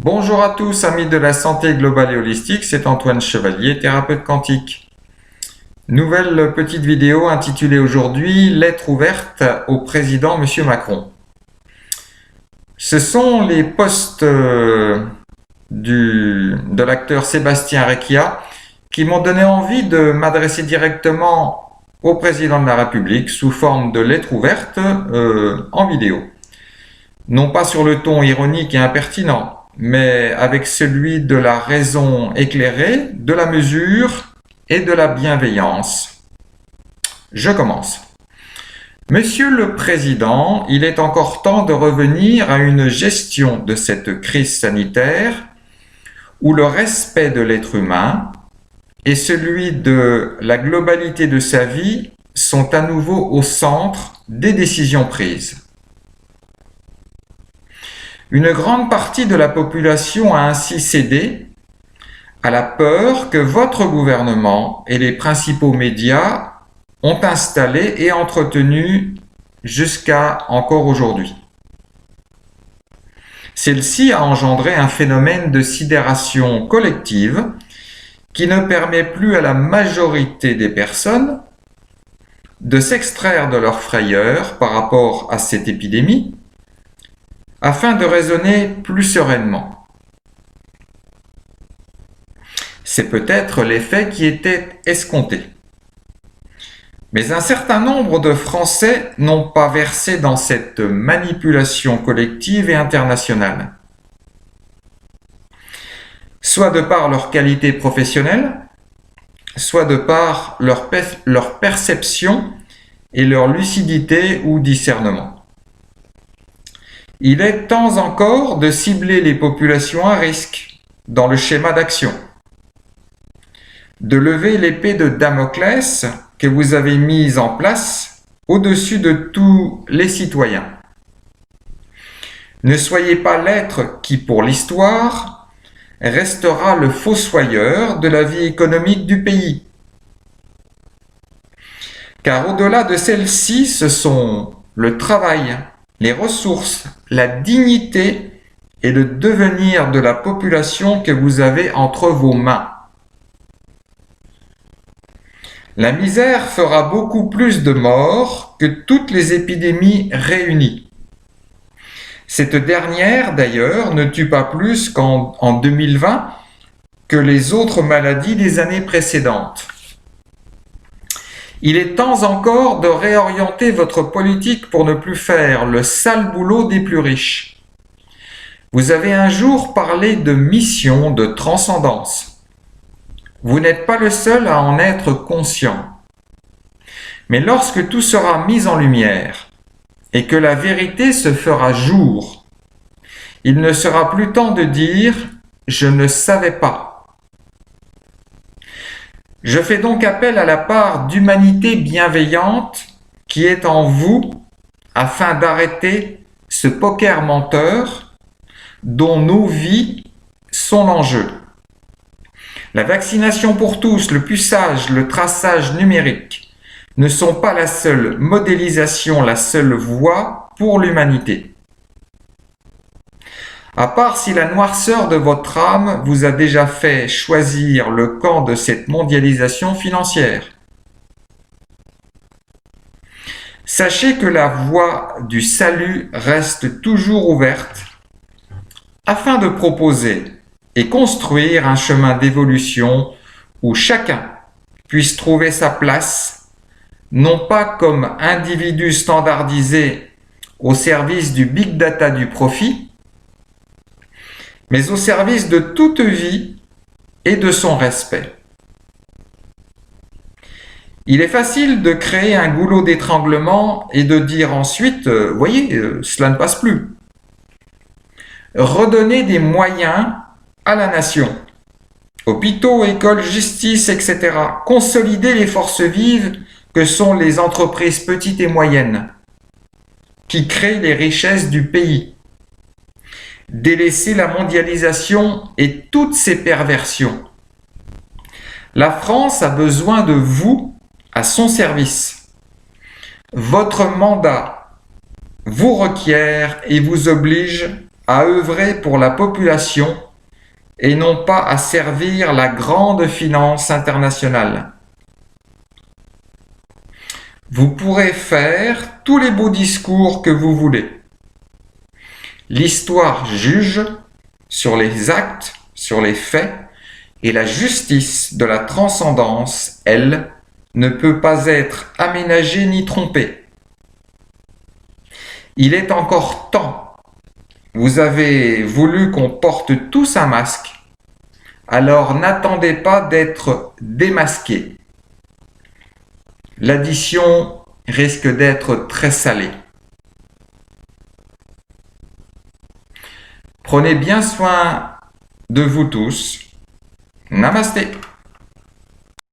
Bonjour à tous, amis de la santé globale et holistique, c'est Antoine Chevalier, thérapeute quantique. Nouvelle petite vidéo intitulée aujourd'hui « Lettre ouverte au président Monsieur Macron ». Ce sont les posts de l'acteur Sébastien Recchia qui m'ont donné envie de m'adresser directement au président de la République sous forme de lettre ouverte en vidéo. Non pas sur le ton ironique et impertinent, mais avec celui de la raison éclairée, de la mesure et de la bienveillance. Je commence. Monsieur le Président, il est encore temps de revenir à une gestion de cette crise sanitaire où le respect de l'être humain et celui de la globalité de sa vie sont à nouveau au centre des décisions prises. Une grande partie de la population a ainsi cédé à la peur que votre gouvernement et les principaux médias ont installée et entretenue jusqu'à encore aujourd'hui. Celle-ci a engendré un phénomène de sidération collective qui ne permet plus à la majorité des personnes de s'extraire de leur frayeur par rapport à cette épidémie afin de raisonner plus sereinement. C'est peut-être l'effet qui était escompté. Mais un certain nombre de Français n'ont pas versé dans cette manipulation collective et internationale. Soit de par leur qualité professionnelle, soit de par leur perception et leur lucidité ou discernement. Il est temps encore de cibler les populations à risque dans le schéma d'action, de lever l'épée de Damoclès que vous avez mise en place au-dessus de tous les citoyens. Ne soyez pas l'être qui, pour l'histoire, restera le fossoyeur de la vie économique du pays. Car au-delà de celle-ci, ce sont le travail, les ressources, la dignité et le devenir de la population que vous avez entre vos mains. La misère fera beaucoup plus de morts que toutes les épidémies réunies. Cette dernière, d'ailleurs, ne tue pas plus qu'en 2020 que les autres maladies des années précédentes. Il est temps encore de réorienter votre politique pour ne plus faire le sale boulot des plus riches. Vous avez un jour parlé de mission, de transcendance. Vous n'êtes pas le seul à en être conscient. Mais lorsque tout sera mis en lumière et que la vérité se fera jour, il ne sera plus temps de dire « je ne savais pas ». Je fais donc appel à la part d'humanité bienveillante qui est en vous afin d'arrêter ce poker menteur dont nos vies sont l'enjeu. La vaccination pour tous, le puçage, le traçage numérique ne sont pas la seule modélisation, la seule voie pour l'humanité. À part si la noirceur de votre âme vous a déjà fait choisir le camp de cette mondialisation financière. Sachez que la voie du salut reste toujours ouverte afin de proposer et construire un chemin d'évolution où chacun puisse trouver sa place, non pas comme individu standardisé au service du big data du profit, mais au service de toute vie et de son respect. Il est facile de créer un goulot d'étranglement et de dire ensuite « voyez, cela ne passe plus ». Redonner des moyens à la nation. Hôpitaux, écoles, justice, etc. Consolider les forces vives que sont les entreprises petites et moyennes qui créent les richesses du pays. Délaisser la mondialisation et toutes ses perversions. La France a besoin de vous à son service. Votre mandat vous requiert et vous oblige à œuvrer pour la population et non pas à servir la grande finance internationale. Vous pourrez faire tous les beaux discours que vous voulez. L'histoire juge sur les actes, sur les faits, et la justice de la transcendance, elle, ne peut pas être aménagée ni trompée. Il est encore temps. Vous avez voulu qu'on porte tous un masque, alors n'attendez pas d'être démasqué. L'addition risque d'être très salée. Prenez bien soin de vous tous. Namasté.